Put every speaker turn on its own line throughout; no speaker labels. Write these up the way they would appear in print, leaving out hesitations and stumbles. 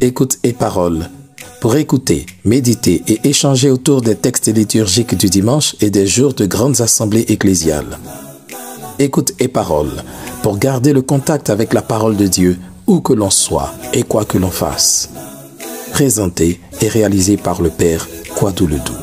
Écoute et parole. Pour écouter, méditer et échanger autour des textes liturgiques du dimanche et des jours de grandes assemblées ecclésiales. Écoute et parole. Pour garder le contact avec la parole de Dieu, où que l'on soit et quoi que l'on fasse. Présenté et réalisé par le Père Kwadou Ledoux.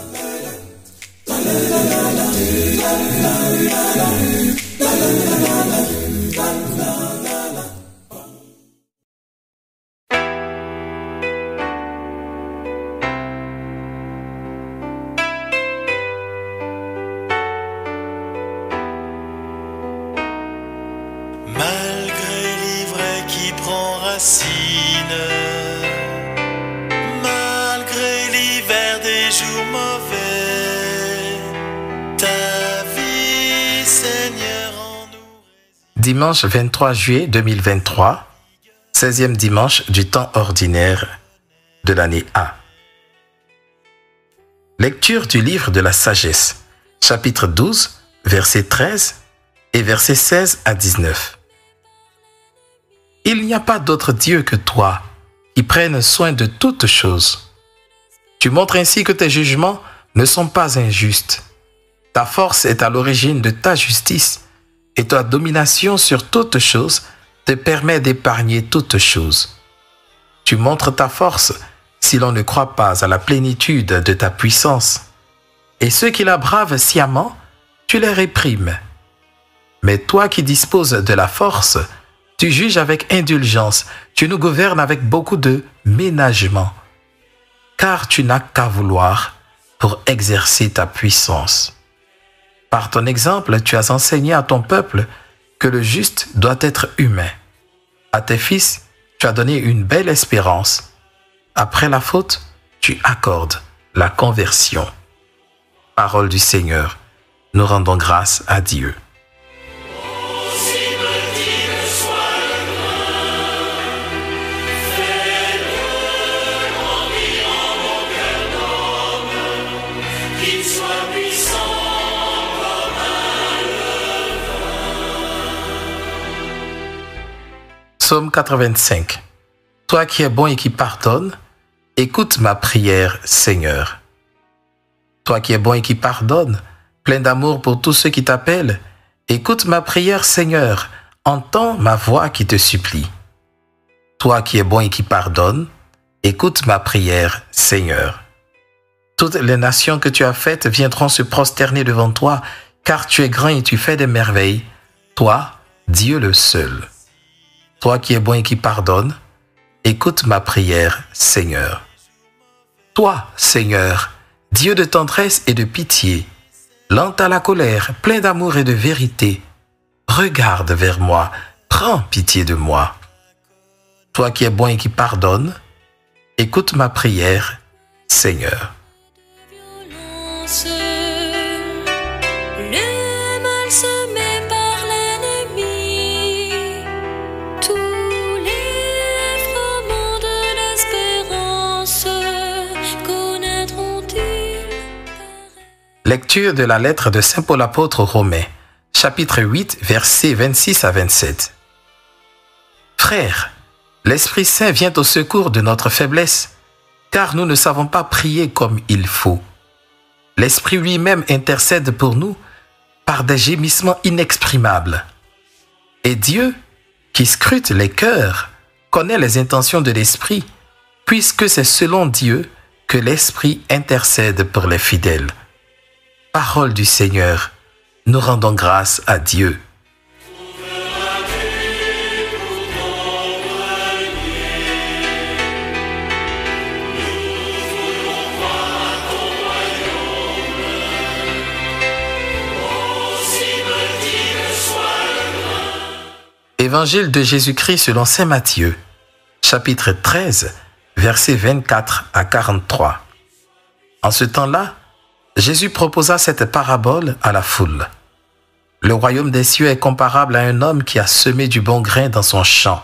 Malgré l'hiver des jours mauvais, ta vie, Seigneur, en nous réside.
Dimanche 23 juillet 2023, 16e dimanche du temps ordinaire de l'année A. Lecture du livre de la sagesse, chapitre 12, versets 13 et versets 16 à 19. Il n'y a pas d'autre Dieu que toi, qui prenne soin de toutes choses. Tu montres ainsi que tes jugements ne sont pas injustes. Ta force est à l'origine de ta justice, et ta domination sur toutes choses te permet d'épargner toutes choses. Tu montres ta force si l'on ne croit pas à la plénitude de ta puissance. Et ceux qui la bravent sciemment, tu les réprimes. Mais toi qui disposes de la force, tu juges avec indulgence, tu nous gouvernes avec beaucoup de ménagement, car tu n'as qu'à vouloir pour exercer ta puissance. Par ton exemple, tu as enseigné à ton peuple que le juste doit être humain. À tes fils, tu as donné une belle espérance. Après la faute, tu accordes la conversion. Parole du Seigneur, nous rendons grâce à Dieu. Psaume 85. Toi qui es bon et qui pardonnes, écoute ma prière, Seigneur. Toi qui es bon et qui pardonnes, plein d'amour pour tous ceux qui t'appellent, écoute ma prière, Seigneur, entends ma voix qui te supplie. Toi qui es bon et qui pardonnes, écoute ma prière, Seigneur. Toutes les nations que tu as faites viendront se prosterner devant toi, car tu es grand et tu fais des merveilles, toi, Dieu le seul. Toi qui es bon et qui pardonne, écoute ma prière, Seigneur. Toi, Seigneur, Dieu de tendresse et de pitié, lent à la colère, plein d'amour et de vérité, regarde vers moi, prends pitié de moi. Toi qui es bon et qui pardonne, écoute ma prière, Seigneur.
Le mal semé par l'ennemi, tous les froment de l'espérance connaîtront-ils.
Lecture de la lettre de Saint Paul apôtre aux Romains, chapitre 8, versets 26 à 27. Frères, l'Esprit Saint vient au secours de notre faiblesse, car nous ne savons pas prier comme il faut. L'Esprit lui-même intercède pour nous par des gémissements inexprimables. Et Dieu, qui scrute les cœurs, connaît les intentions de l'Esprit, puisque c'est selon Dieu que l'Esprit intercède pour les fidèles. Parole du Seigneur, nous rendons grâce à Dieu. Évangile de Jésus-Christ selon saint Matthieu, chapitre 13, versets 24 à 43. En ce temps-là, Jésus proposa cette parabole à la foule. Le royaume des cieux est comparable à un homme qui a semé du bon grain dans son champ.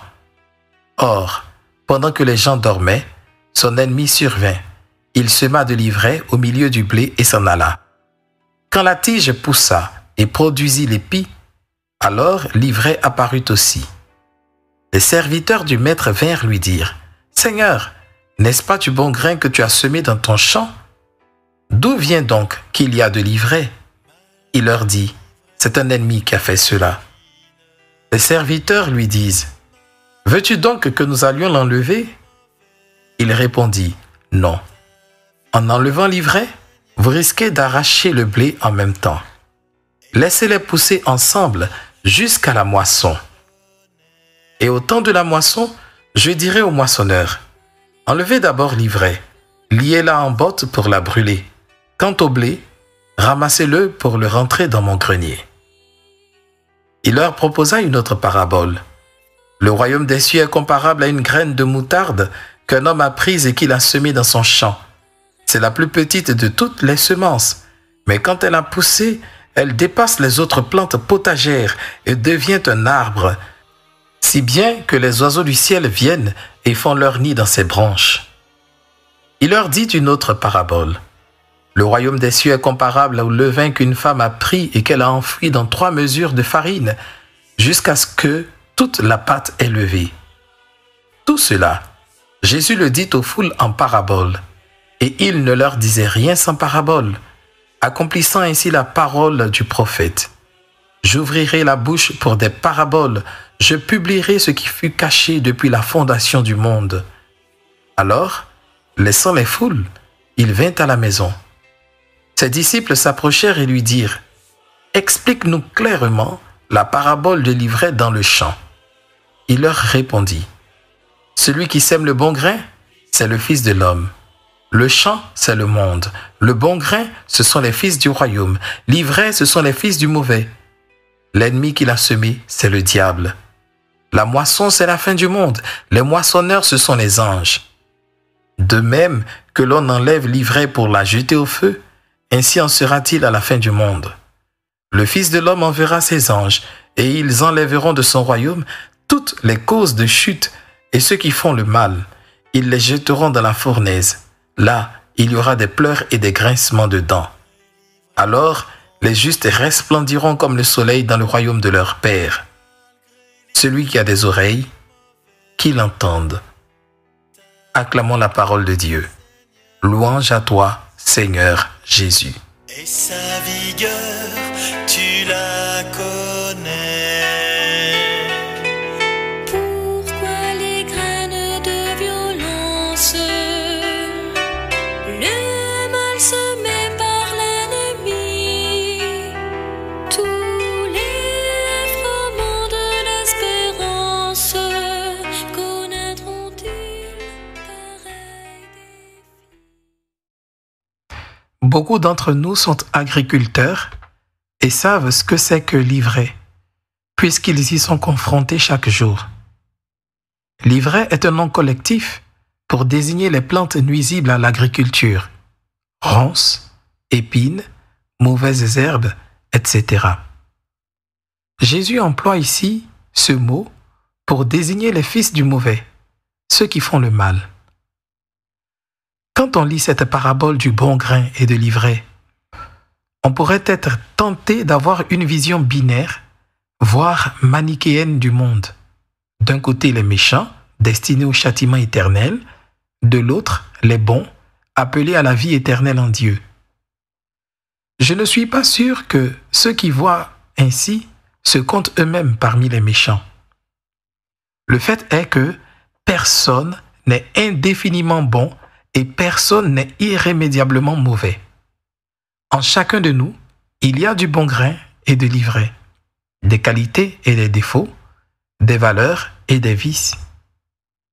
Or, pendant que les gens dormaient, son ennemi survint. Il sema de l'ivraie au milieu du blé et s'en alla. Quand la tige poussa et produisit l'épi, alors l'ivraie apparut aussi. Les serviteurs du maître vinrent lui dire, « Seigneur, n'est-ce pas du bon grain que tu as semé dans ton champ? D'où vient donc qu'il y a de l'ivraie? » Il leur dit, « C'est un ennemi qui a fait cela. » Les serviteurs lui disent, « Veux-tu donc que nous allions l'enlever? » Il répondit, « Non. En enlevant l'ivraie, vous risquez d'arracher le blé en même temps. Laissez-les pousser ensemble jusqu'à la moisson. Et au temps de la moisson, je dirai au moissonneur, enlevez d'abord l'ivraie, liez-la en botte pour la brûler. Quant au blé, ramassez-le pour le rentrer dans mon grenier. » Il leur proposa une autre parabole. Le royaume des cieux est comparable à une graine de moutarde qu'un homme a prise et qu'il a semée dans son champ. C'est la plus petite de toutes les semences, mais quand elle a poussé, elle dépasse les autres plantes potagères et devient un arbre, si bien que les oiseaux du ciel viennent et font leur nid dans ses branches. Il leur dit une autre parabole. Le royaume des cieux est comparable au levain qu'une femme a pris et qu'elle a enfoui dans 3 mesures de farine, jusqu'à ce que toute la pâte est levée. Tout cela, Jésus le dit aux foules en parabole, et il ne leur disait rien sans parabole, accomplissant ainsi la parole du prophète. J'ouvrirai la bouche pour des paraboles, je publierai ce qui fut caché depuis la fondation du monde. Alors, laissant les foules, il vint à la maison. Ses disciples s'approchèrent et lui dirent, « Explique-nous clairement la parabole de l'ivraie dans le champ. » Il leur répondit, « Celui qui sème le bon grain, c'est le Fils de l'homme. Le champ, c'est le monde. Le bon grain, ce sont les fils du royaume. L'ivraie, ce sont les fils du mauvais. L'ennemi qui l'a semé, c'est le diable. La moisson, c'est la fin du monde. Les moissonneurs, ce sont les anges. De même que l'on enlève l'ivraie pour la jeter au feu, ainsi en sera-t-il à la fin du monde. Le Fils de l'homme enverra ses anges, et ils enlèveront de son royaume toutes les causes de chute et ceux qui font le mal. Ils les jetteront dans la fournaise. Là, il y aura des pleurs et des grincements de dents. Alors, les justes resplendiront comme le soleil dans le royaume de leur Père. Celui qui a des oreilles, qu'il entende. Acclamons la parole de Dieu. Louange à toi, Seigneur Jésus.
Et sa vigueur, tu la connais.
Pourquoi les graines de violence, le mal semé par l'ennemi, tous les froment de l'espérance connaîtront-ils pareil défi?
Beaucoup d'entre nous sont agriculteurs et savent ce que c'est que l'ivraie, puisqu'ils y sont confrontés chaque jour. L'ivraie est un nom collectif pour désigner les plantes nuisibles à l'agriculture, ronces, épines, mauvaises herbes, etc. Jésus emploie ici ce mot pour désigner les fils du mauvais, ceux qui font le mal. Quand on lit cette parabole du bon grain et de l'ivraie, on pourrait être tenté d'avoir une vision binaire, voire manichéenne du monde. D'un côté, les méchants, destinés au châtiment éternel, de l'autre, les bons, appelés à la vie éternelle en Dieu. Je ne suis pas sûr que ceux qui voient ainsi se comptent eux-mêmes parmi les méchants. Le fait est que personne n'est indéfiniment bon et personne n'est irrémédiablement mauvais. En chacun de nous, il y a du bon grain et de l'ivraie, des qualités et des défauts, des valeurs et des vices,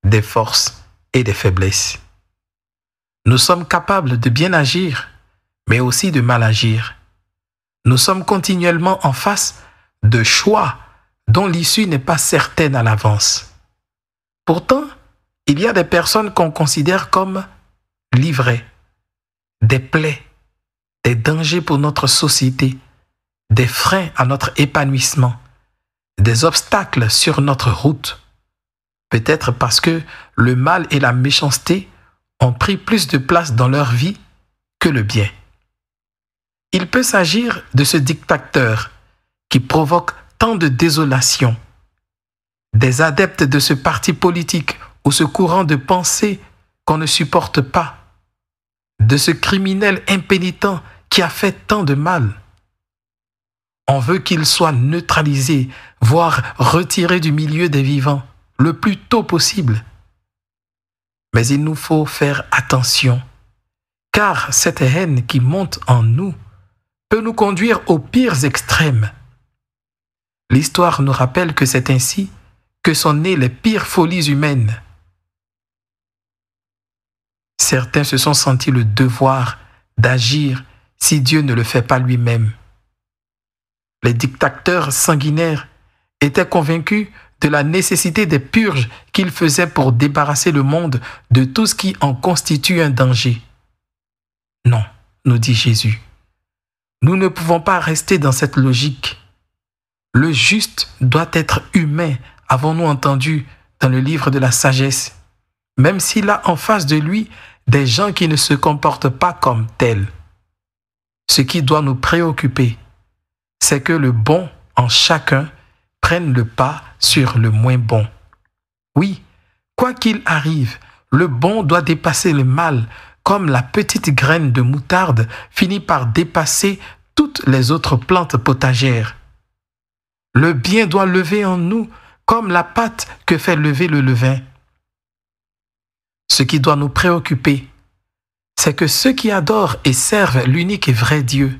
des forces et des faiblesses. Nous sommes capables de bien agir, mais aussi de mal agir. Nous sommes continuellement en face de choix dont l'issue n'est pas certaine à l'avance. Pourtant, il y a des personnes qu'on considère comme l'ivraie, des plaies, des dangers pour notre société, des freins à notre épanouissement, des obstacles sur notre route. Peut-être parce que le mal et la méchanceté ont pris plus de place dans leur vie que le bien. Il peut s'agir de ce dictateur qui provoque tant de désolation, des adeptes de ce parti politique ou ce courant de pensée qu'on ne supporte pas, de ce criminel impénitent qui a fait tant de mal. On veut qu'il soit neutralisé, voire retiré du milieu des vivants, le plus tôt possible. Mais il nous faut faire attention, car cette haine qui monte en nous peut nous conduire aux pires extrêmes. L'histoire nous rappelle que c'est ainsi que sont nées les pires folies humaines. Certains se sont sentis le devoir d'agir si Dieu ne le fait pas lui-même. Les dictateurs sanguinaires étaient convaincus de la nécessité des purges qu'ils faisaient pour débarrasser le monde de tout ce qui en constitue un danger. Non, nous dit Jésus, nous ne pouvons pas rester dans cette logique. Le juste doit être humain, avons-nous entendu dans le livre de la sagesse, même s'il a en face de lui des gens qui ne se comportent pas comme tels. Ce qui doit nous préoccuper, c'est que le bon en chacun prenne le pas sur le moins bon. Oui, quoi qu'il arrive, le bon doit dépasser le mal, comme la petite graine de moutarde finit par dépasser toutes les autres plantes potagères. Le bien doit lever en nous comme la pâte que fait lever le levain. Ce qui doit nous préoccuper, c'est que ceux qui adorent et servent l'unique et vrai Dieu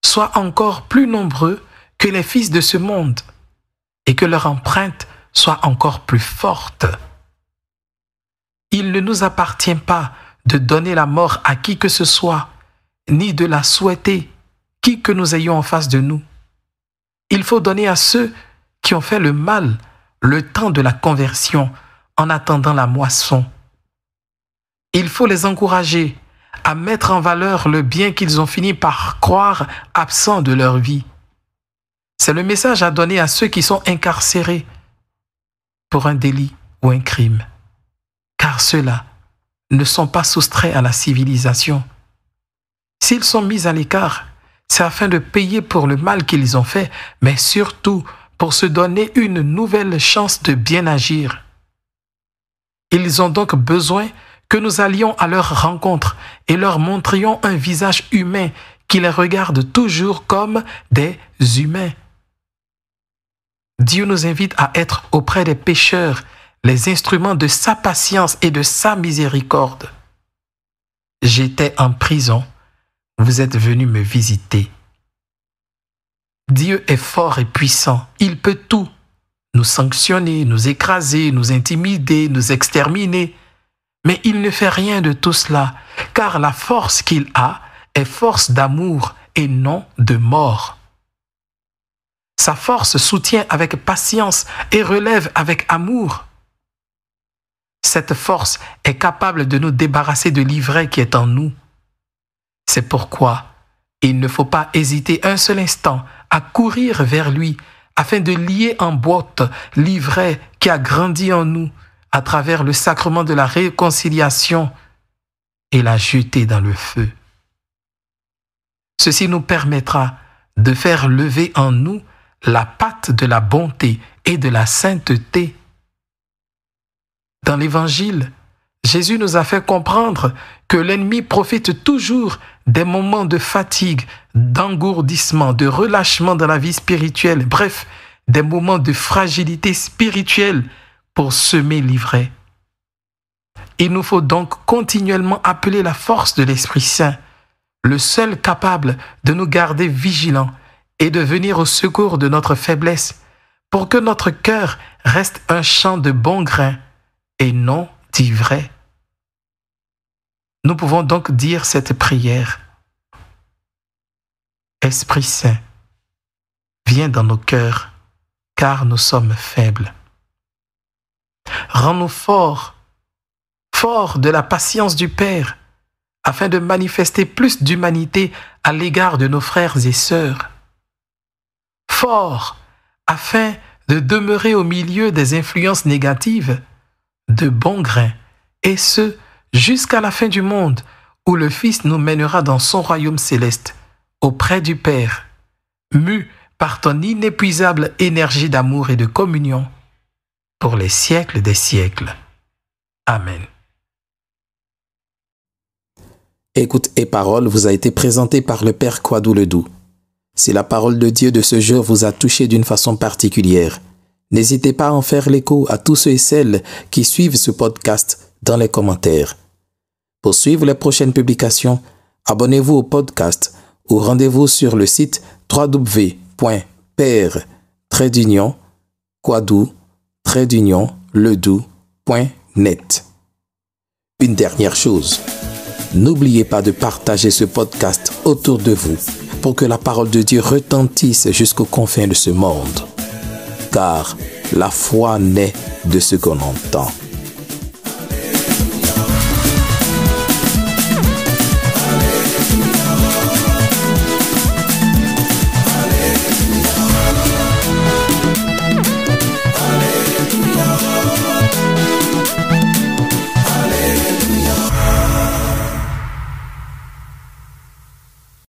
soient encore plus nombreux que les fils de ce monde et que leur empreinte soit encore plus forte. Il ne nous appartient pas de donner la mort à qui que ce soit, ni de la souhaiter, qui que nous ayons en face de nous. Il faut donner à ceux qui ont fait le mal le temps de la conversion en attendant la moisson. Il faut les encourager à mettre en valeur le bien qu'ils ont fini par croire absent de leur vie. C'est le message à donner à ceux qui sont incarcérés pour un délit ou un crime, car ceux-là ne sont pas soustraits à la civilisation. S'ils sont mis à l'écart, c'est afin de payer pour le mal qu'ils ont fait, mais surtout pour se donner une nouvelle chance de bien agir. Ils ont donc besoin que nous allions à leur rencontre et leur montrions un visage humain qui les regarde toujours comme des humains. Dieu nous invite à être auprès des pécheurs, les instruments de sa patience et de sa miséricorde. J'étais en prison, vous êtes venus me visiter. Dieu est fort et puissant, il peut tout, nous sanctionner, nous écraser, nous intimider, nous exterminer. Mais il ne fait rien de tout cela, car la force qu'il a est force d'amour et non de mort. Sa force soutient avec patience et relève avec amour. Cette force est capable de nous débarrasser de l'ivraie qui est en nous. C'est pourquoi il ne faut pas hésiter un seul instant à courir vers lui afin de lier en boîte l'ivraie qui a grandi en nous à travers le sacrement de la réconciliation et la jeter dans le feu. Ceci nous permettra de faire lever en nous la pâte de la bonté et de la sainteté. Dans l'Évangile, Jésus nous a fait comprendre que l'ennemi profite toujours des moments de fatigue, d'engourdissement, de relâchement dans la vie spirituelle, bref, des moments de fragilité spirituelle pour semer l'ivraie. Il nous faut donc continuellement appeler la force de l'Esprit Saint, le seul capable de nous garder vigilants et de venir au secours de notre faiblesse, pour que notre cœur reste un champ de bon grain et non d'ivraie. Nous pouvons donc dire cette prière. Esprit Saint, viens dans nos cœurs, car nous sommes faibles. Rends-nous forts, forts de la patience du Père, afin de manifester plus d'humanité à l'égard de nos frères et sœurs. Forts, afin de demeurer au milieu des influences négatives, de bon grain, et ce, jusqu'à la fin du monde, où le Fils nous mènera dans son royaume céleste, auprès du Père, mu par ton inépuisable énergie d'amour et de communion. pour les siècles des siècles. Amen.
Écoute et parole vous a été présenté par le Père Kwadou Ledoux. Si la parole de Dieu de ce jour vous a touché d'une façon particulière, n'hésitez pas à en faire l'écho à tous ceux et celles qui suivent ce podcast dans les commentaires. Pour suivre les prochaines publications, abonnez-vous au podcast ou rendez-vous sur le site www.père-kwadou-ledoux.net. Une dernière chose, n'oubliez pas de partager ce podcast autour de vous pour que la parole de Dieu retentisse jusqu'aux confins de ce monde. Car la foi naît de ce qu'on entend.